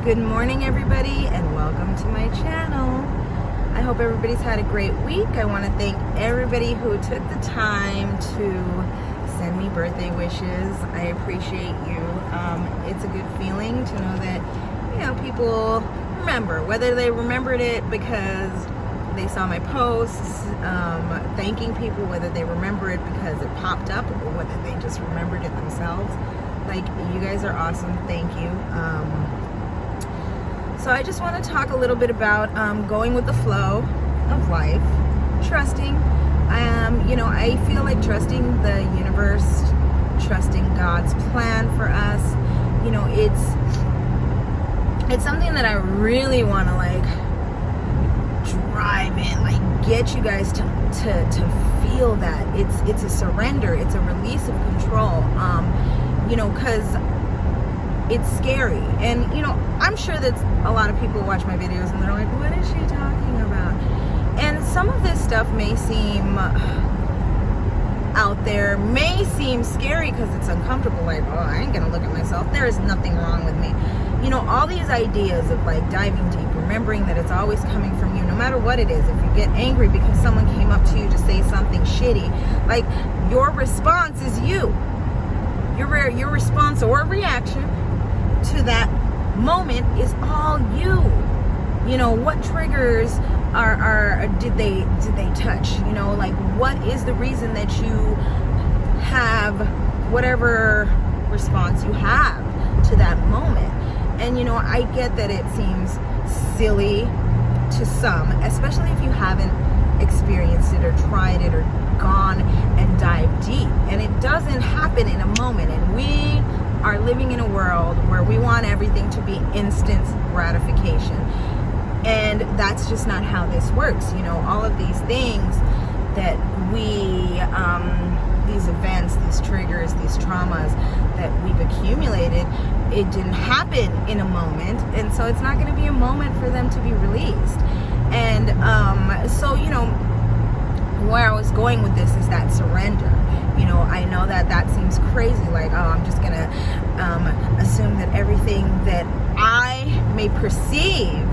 Good morning, everybody, and welcome to my channel. I hope everybody's had a great week. I want to thank everybody who took the time to send me birthday wishes. I appreciate you. It's a good feeling to know that, people remember, whether they remembered it because they saw my posts, thanking people, whether they remember it because it popped up or whether they just remembered it themselves. Like, you guys are awesome. Thank you. So I just want to talk a little bit about going with the flow of life, trusting. I feel like trusting the universe, trusting God's plan for us. It's something that I really want to drive in, get you guys to feel that it's a surrender, it's a release of control. Because it's scary. And, I'm sure that a lot of people watch my videos and they're like, what is she talking about? And some of this stuff may seem out there, may seem scary because it's uncomfortable. Like, oh, I ain't gonna look at myself. There is nothing wrong with me. All these ideas of diving deep, remembering that it's always coming from you, no matter what it is. If you get angry because someone came up to you to say something shitty, your response is you. Your response or reaction to that moment is all you. What triggers did they touch? What is the reason that you have whatever response you have to that moment? And I get that it seems silly to some, especially if you haven't experienced it or tried it or gone and dived deep. And it doesn't happen in a moment. And we are living in a world where we want everything to be instant gratification. And that's just not how this works. All of these things that these events, these triggers, these traumas that we've accumulated, it didn't happen in a moment. And so it's not going to be a moment for them to be released. And where I was going with this is that surrender. I know that seems crazy, I'm just gonna assume that everything that I may perceive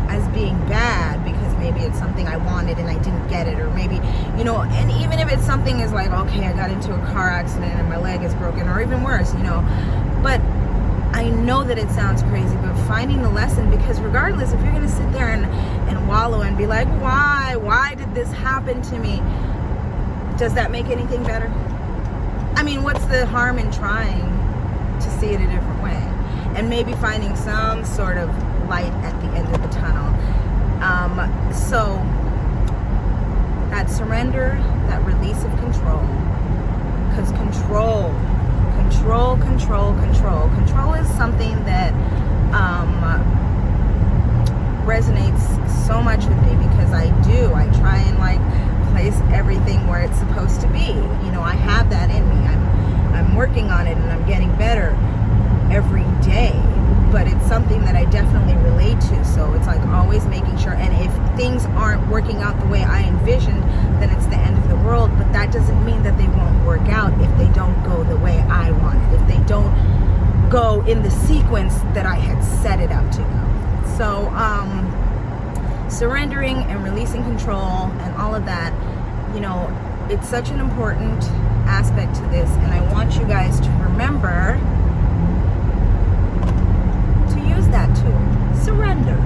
as being bad because maybe it's something I wanted and I didn't get it, or maybe, and even if it's something is okay, I got into a car accident and my leg is broken, or even worse, but I know that it sounds crazy, but finding the lesson, because regardless, if you're going to sit there and wallow and be like, why did this happen to me? Does that make anything better? I mean, what's the harm in trying to see it a different way? And maybe finding some sort of light at the end of the tunnel. So that surrender, that release of control, because control is something that resonates so much with me, because I try and place everything where it's supposed to be. I have that in me. I'm working on it and I'm getting better every day, but it's something that I definitely relate to. So it's always making sure, and if things aren't working out the way I envisioned, then it's the end of the world. But that doesn't mean that they won't work out if they don't go the way I wanted, if they don't go in the sequence that I had set it up to go. So surrendering and releasing control and all of that, it's such an important aspect to this, and I want you guys to remember to use that tool. Surrender.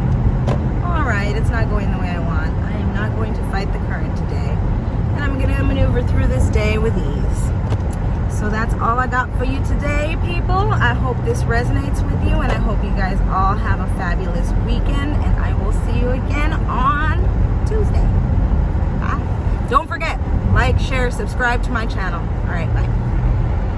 All right, it's not going the way I want. I am not going to fight the current today, and I'm going to maneuver through this day with ease. So that's all I got for you today, people. I hope this resonates with you, and I hope you guys all have a fabulous weekend, and I will see you again on Tuesday. Bye. Don't forget, like, share, subscribe to my channel. All right, bye.